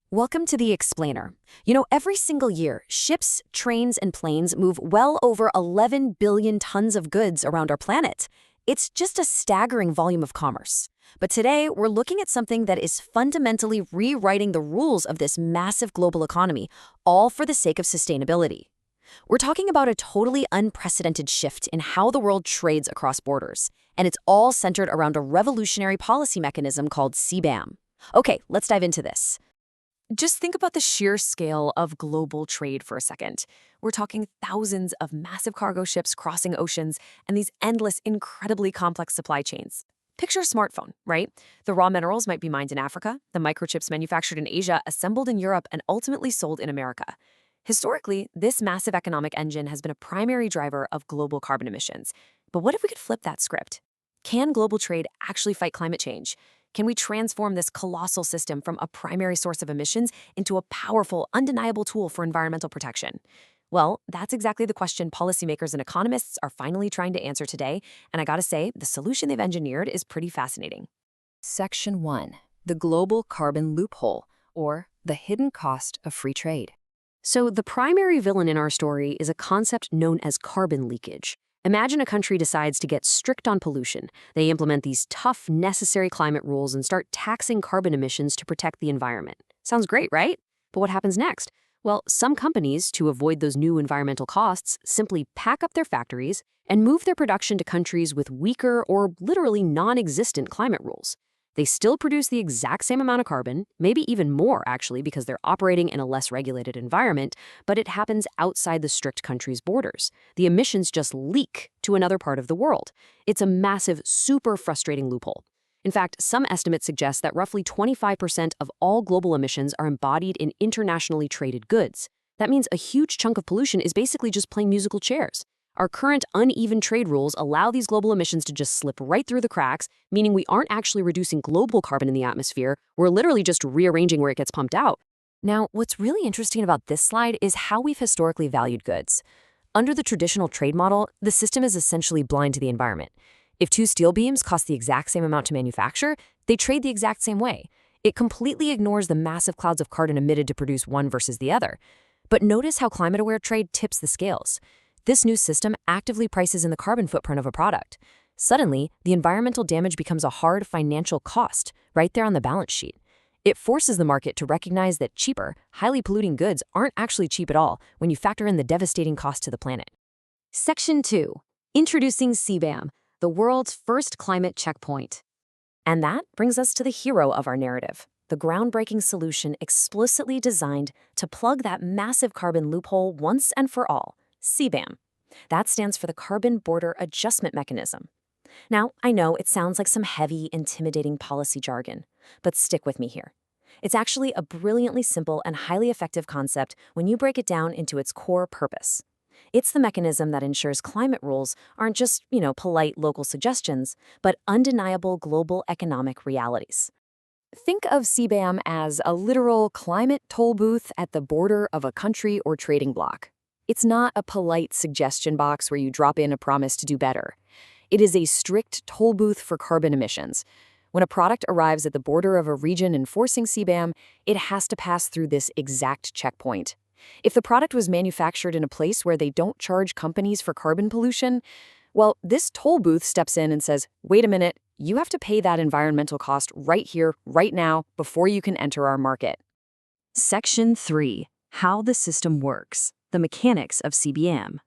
Welcome to the Explainer. Every single year, ships, trains, and planes move well over 11 billion tons of goods around our planet. It's just a staggering volume of commerce. But today, we're looking at something that is fundamentally rewriting the rules of this massive global economy, all for the sake of sustainability. We're talking about a totally unprecedented shift in how the world trades across borders, and it's all centered around a revolutionary policy mechanism called CBAM. Okay, let's dive into this. Just think about the sheer scale of global trade for a second. We're talking thousands of massive cargo ships crossing oceans and these endless, incredibly complex supply chains. Picture a smartphone, right? The raw minerals might be mined in Africa, the microchips manufactured in Asia, assembled in Europe, and ultimately sold in America. Historically, this massive economic engine has been a primary driver of global carbon emissions. But what if we could flip that script? Can global trade actually fight climate change? Can we transform this colossal system from a primary source of emissions into a powerful, undeniable tool for environmental protection? Well, that's exactly the question policymakers and economists are finally trying to answer today, and I gotta say, the solution they've engineered is pretty fascinating. Section 1. The Global Carbon Loophole, or the hidden cost of free trade. So the primary villain in our story is a concept known as carbon leakage. Imagine a country decides to get strict on pollution. They implement these tough, necessary climate rules and start taxing carbon emissions to protect the environment. Sounds great, right? But what happens next? Well, some companies, to avoid those new environmental costs, simply pack up their factories and move their production to countries with weaker or literally non-existent climate rules. They still produce the exact same amount of carbon, maybe even more actually because they're operating in a less regulated environment, but it happens outside the strict country's borders. The emissions just leak to another part of the world. It's a massive, super frustrating loophole. In fact, some estimates suggest that roughly 25% of all global emissions are embodied in internationally traded goods. That means a huge chunk of pollution is basically just playing musical chairs. Our current uneven trade rules allow these global emissions to just slip right through the cracks, meaning we aren't actually reducing global carbon in the atmosphere, we're literally just rearranging where it gets pumped out. Now, what's really interesting about this slide is how we've historically valued goods. Under the traditional trade model, the system is essentially blind to the environment. If two steel beams cost the exact same amount to manufacture, they trade the exact same way. It completely ignores the massive clouds of carbon emitted to produce one versus the other. But notice how climate-aware trade tips the scales. This new system actively prices in the carbon footprint of a product. Suddenly, the environmental damage becomes a hard financial cost right there on the balance sheet. It forces the market to recognize that cheaper, highly polluting goods aren't actually cheap at all when you factor in the devastating cost to the planet. Section 2. Introducing CBAM, the world's first climate checkpoint. And that brings us to the hero of our narrative, the groundbreaking solution explicitly designed to plug that massive carbon loophole once and for all. CBAM. That stands for the Carbon Border Adjustment Mechanism. Now, I know it sounds like some heavy, intimidating policy jargon, but stick with me here. It's actually a brilliantly simple and highly effective concept when you break it down into its core purpose. It's the mechanism that ensures climate rules aren't just, polite local suggestions, but undeniable global economic realities. Think of CBAM as a literal climate toll booth at the border of a country or trading bloc. It's not a polite suggestion box where you drop in a promise to do better. It is a strict toll booth for carbon emissions. When a product arrives at the border of a region enforcing CBAM, it has to pass through this exact checkpoint. If the product was manufactured in a place where they don't charge companies for carbon pollution, well, this toll booth steps in and says, wait a minute, you have to pay that environmental cost right here, right now, before you can enter our market. Section 3. How the system works. The mechanics of CBAM.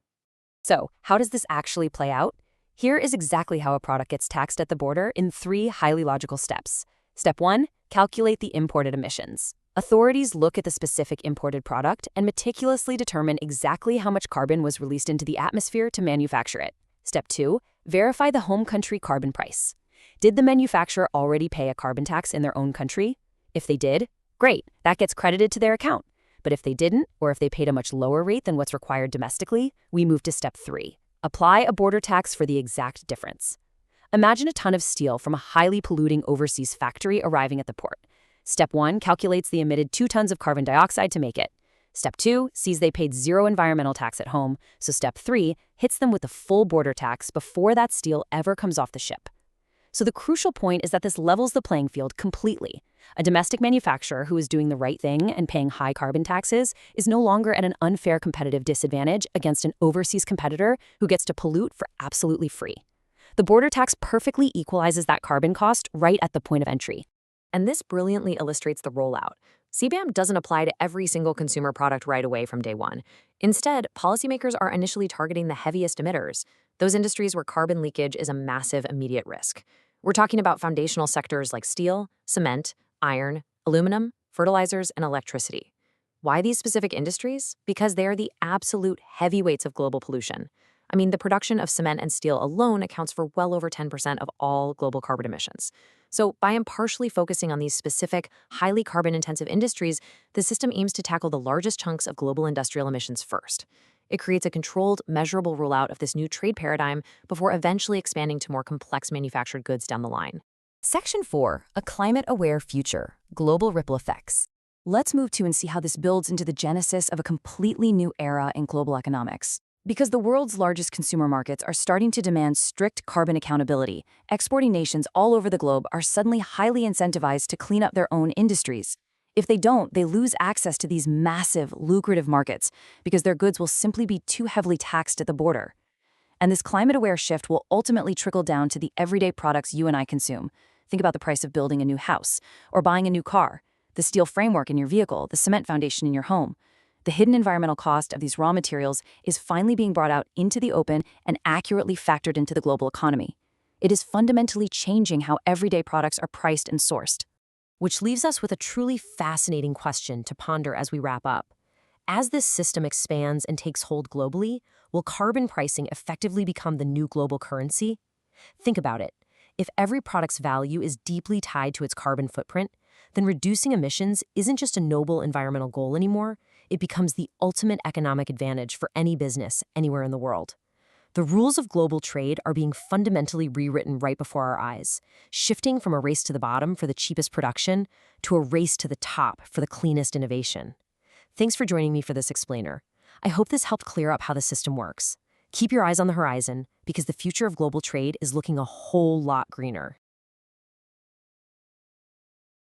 So, how does this actually play out? Here is exactly how a product gets taxed at the border in 3 highly logical steps. Step 1, calculate the imported emissions. Authorities look at the specific imported product and meticulously determine exactly how much carbon was released into the atmosphere to manufacture it. Step 2, verify the home country carbon price. Did the manufacturer already pay a carbon tax in their own country? If they did, great, that gets credited to their account. But if they didn't, or if they paid a much lower rate than what's required domestically, we move to step 3. Apply a border tax for the exact difference. Imagine a ton of steel from a highly polluting overseas factory arriving at the port. Step 1 calculates the emitted 2 tons of carbon dioxide to make it. Step 2 sees they paid 0 environmental tax at home, so step 3 hits them with the full border tax before that steel ever comes off the ship. So the crucial point is that this levels the playing field completely. A domestic manufacturer who is doing the right thing and paying high carbon taxes is no longer at an unfair competitive disadvantage against an overseas competitor who gets to pollute for absolutely free. The border tax perfectly equalizes that carbon cost right at the point of entry. And this brilliantly illustrates the rollout. CBAM doesn't apply to every single consumer product right away from day one. Instead, policymakers are initially targeting the heaviest emitters, those industries where carbon leakage is a massive immediate risk. We're talking about foundational sectors like steel, cement, iron, aluminum, fertilizers, and electricity. Why these specific industries? Because they are the absolute heavyweights of global pollution. I mean, the production of cement and steel alone accounts for well over 10% of all global carbon emissions. So by impartially focusing on these specific, highly carbon-intensive industries, the system aims to tackle the largest chunks of global industrial emissions first. It creates a controlled, measurable rollout of this new trade paradigm before eventually expanding to more complex manufactured goods down the line. Section 4, a climate-aware future, global ripple effects. Let's move to and see how this builds into the genesis of a completely new era in global economics. Because the world's largest consumer markets are starting to demand strict carbon accountability, exporting nations all over the globe are suddenly highly incentivized to clean up their own industries. If they don't, they lose access to these massive, lucrative markets because their goods will simply be too heavily taxed at the border. And this climate-aware shift will ultimately trickle down to the everyday products you and I consume. Think about the price of building a new house or buying a new car, the steel framework in your vehicle, the cement foundation in your home. The hidden environmental cost of these raw materials is finally being brought out into the open and accurately factored into the global economy. It is fundamentally changing how everyday products are priced and sourced. Which leaves us with a truly fascinating question to ponder as we wrap up. As this system expands and takes hold globally, will carbon pricing effectively become the new global currency? Think about it. If every product's value is deeply tied to its carbon footprint, then reducing emissions isn't just a noble environmental goal anymore, it becomes the ultimate economic advantage for any business anywhere in the world. The rules of global trade are being fundamentally rewritten right before our eyes, shifting from a race to the bottom for the cheapest production to a race to the top for the cleanest innovation. Thanks for joining me for this explainer. I hope this helped clear up how the system works. Keep your eyes on the horizon because the future of global trade is looking a whole lot greener.